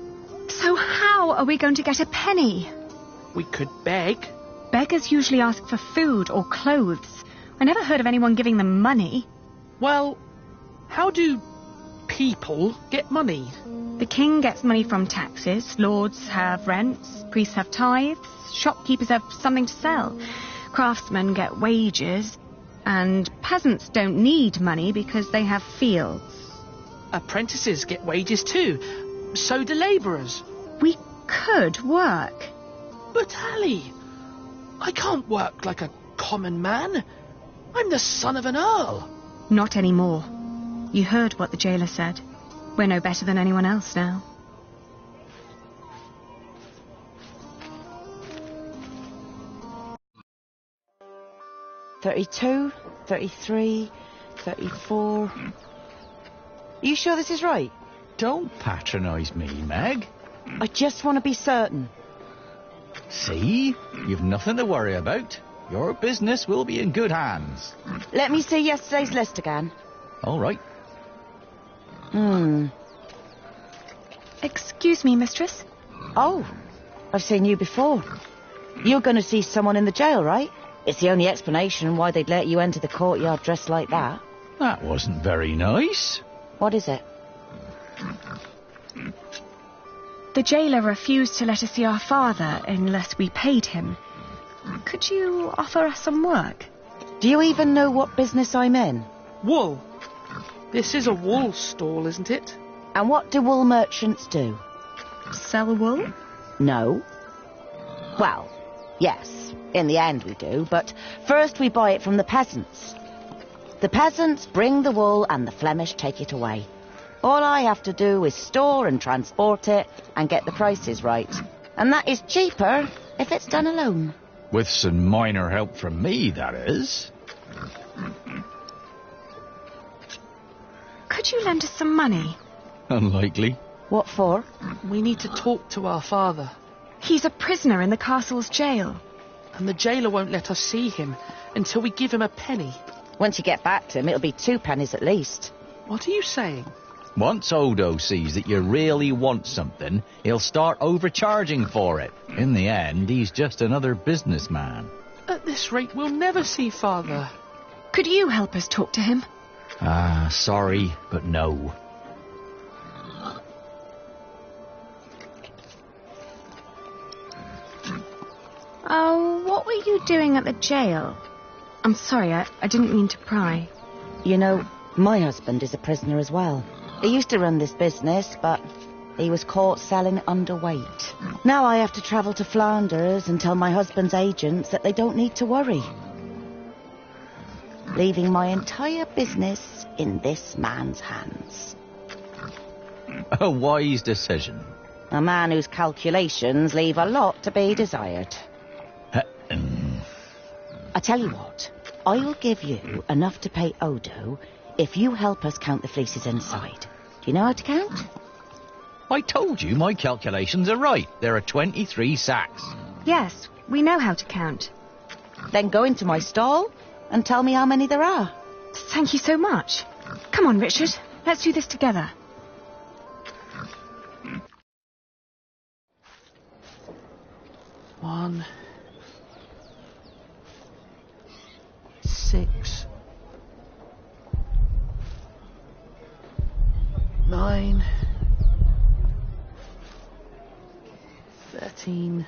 S13: So how are we going to get a penny?
S20: We could beg.
S13: Beggars usually ask for food or clothes. I never heard of anyone giving them money.
S20: Well, how do people get money?
S13: The king gets money from taxes, lords have rents, priests have tithes, shopkeepers have something to sell, craftsmen get wages, and peasants don't need money because they have fields.
S20: Apprentices get wages too. So do labourers.
S13: We could work.
S20: But Ali, I can't work like a common man. I'm the son of an earl.
S13: Not anymore. You heard what the jailer said. We're no better than anyone else now.
S23: $32, $33, $34. Are you sure this is right?
S21: Don't patronise me, Meg.
S23: I just want to be certain.
S21: See? You've nothing to worry about. Your business will be in good hands.
S23: Let me see yesterday's list again.
S21: All right.
S13: Excuse me, mistress?
S23: Oh, I've seen you before. You're going to see someone in the jail, right? It's the only explanation why they'd let you enter the courtyard dressed like that.
S21: That wasn't very nice.
S23: What is it?
S13: The jailer refused to let us see our father unless we paid him. Could you offer us some work?
S23: Do you even know what business I'm in?
S20: Wool. This is a wool stall, isn't it?
S23: And what do wool merchants do?
S13: Sell wool?
S23: No. Well, yes, in the end we do, but first we buy it from the peasants. The peasants bring the wool and the Flemish take it away. All I have to do is store and transport it and get the prices right. And that is cheaper if it's done alone.
S21: With some minor help from me, that is.
S13: Could you lend us some money?
S21: Unlikely.
S23: What for?
S20: We need to talk to our father.
S13: He's a prisoner in the castle's jail.
S20: And the jailer won't let us see him until we give him a penny.
S23: Once you get back to him, it'll be 2 pennies at least.
S20: What are you saying?
S21: Once Odo sees that you really want something, he'll start overcharging for it. In the end, he's just another businessman.
S20: At this rate, we'll never see Father.
S13: Could you help us talk to him?
S21: Sorry, but no.
S13: Oh, what were you doing at the jail? I'm sorry, I didn't mean to pry.
S23: You know, my husband is a prisoner as well. He used to run this business, but he was caught selling underweight. Now I have to travel to Flanders and tell my husband's agents that they don't need to worry. Leaving my entire business in this man's hands.
S21: A wise decision.
S23: A man whose calculations leave a lot to be desired. I tell you what, I'll give you enough to pay Odo if you help us count the fleeces inside. Do you know how to count?
S21: I told you my calculations are right. There are 23 sacks.
S13: Yes, we know how to count.
S23: Then go into my stall and tell me how many there are.
S13: Thank you so much. Come on, Richard. Let's do this together.
S20: 6, 9, 13,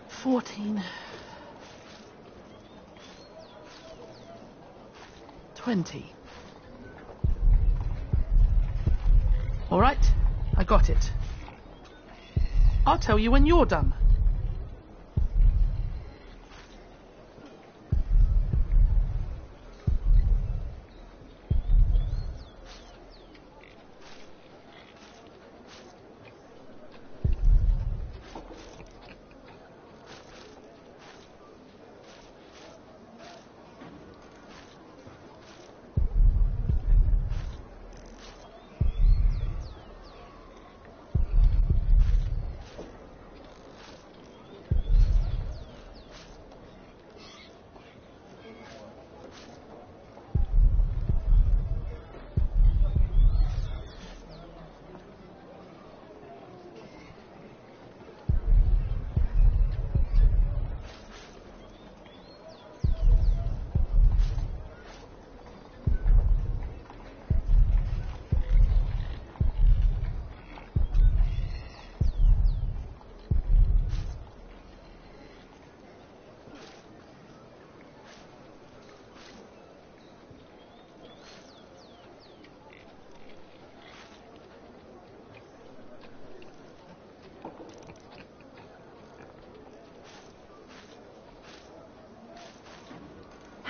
S20: 14, 20. All right, I got it. I'll tell you when you're done.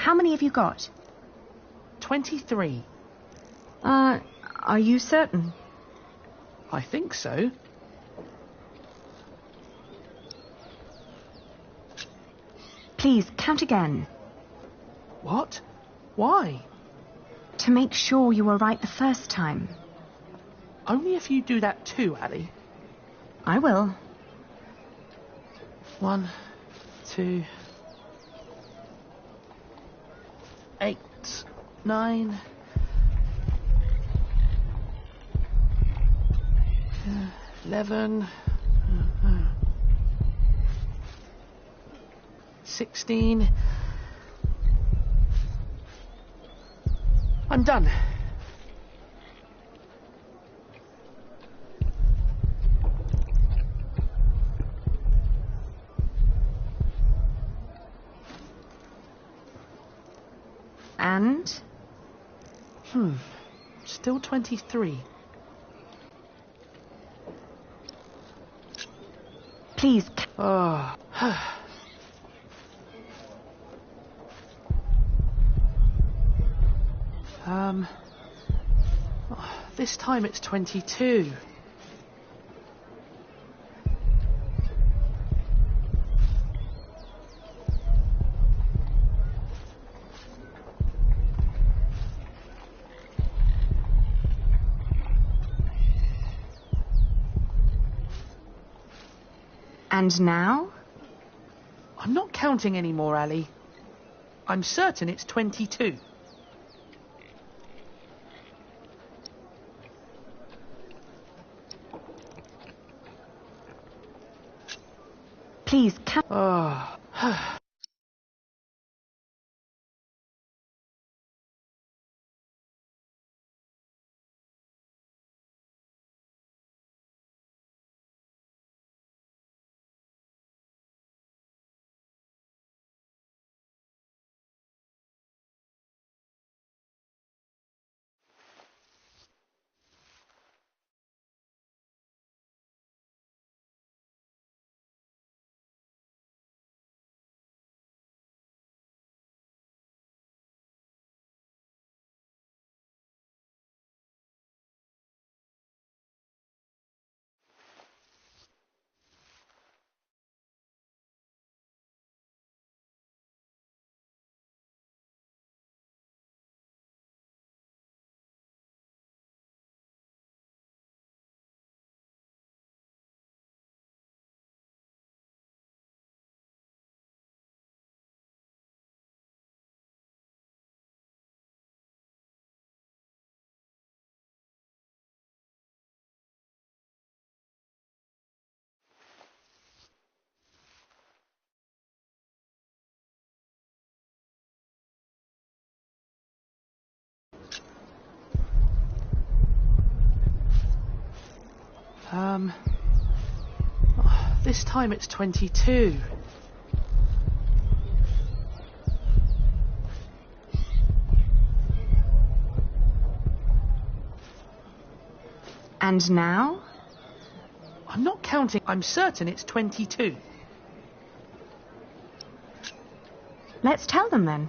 S13: How many have you got?
S20: 23.
S13: Are you certain?
S20: I think so.
S13: Please, count again.
S20: What? Why?
S13: To make sure you were right the first time.
S20: Only if you do that too, Ali.
S13: I will.
S20: 1, 2, 8, 9, 11, 16. I'm done.
S13: And?
S20: Still 23.
S13: Please.
S20: Oh. This time it's 22.
S13: And now?
S20: I'm not counting anymore, Ali. I'm certain it's 22.
S13: Please,
S20: Oh. This time it's 22.
S13: And now?
S20: I'm not counting. I'm certain it's 22.
S13: Let's tell them then.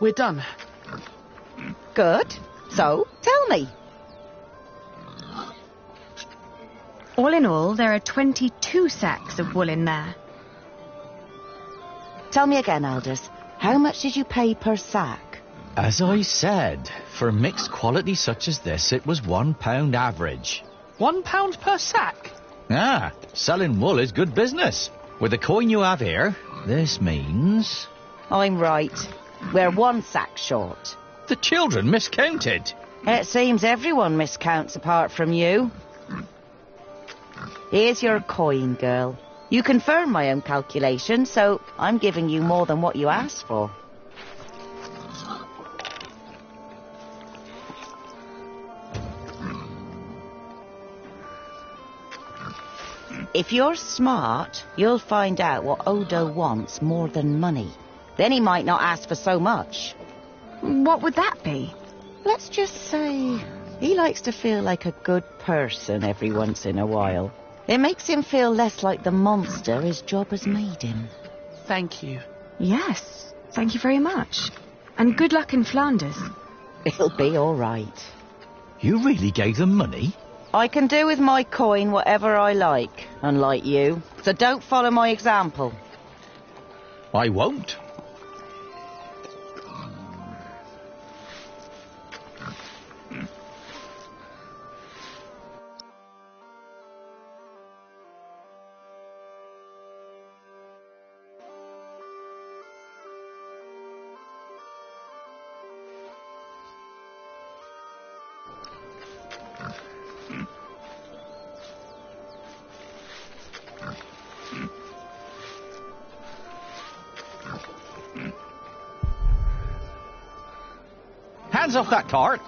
S20: We're done.
S23: Good. So, tell me.
S13: All in all, there are 22 sacks of wool in there.
S23: Tell me again, Aldous. How much did you pay per sack?
S4: As I said, for mixed quality such as this, it was £1 average.
S20: £1 per sack?
S4: Ah, selling wool is good business. With the coin you have here, this means...
S23: I'm right. We're 1 sack short.
S4: The children miscounted.
S23: It seems everyone miscounts apart from you. Here's your coin, girl. You confirm my own calculation, so I'm giving you more than what you asked for. If you're smart, you'll find out what Odo wants more than money. Then he might not ask for so much.
S13: What would that be?
S23: Let's just say he likes to feel like a good person every once in a while. It makes him feel less like the monster his job has made him.
S20: Thank you.
S13: Yes, thank you very much. And good luck in Flanders.
S23: It'll be all right.
S4: You really gave them money?
S23: I can do with my coin whatever I like, unlike you. So don't follow my example.
S4: I won't. Hands off that cart.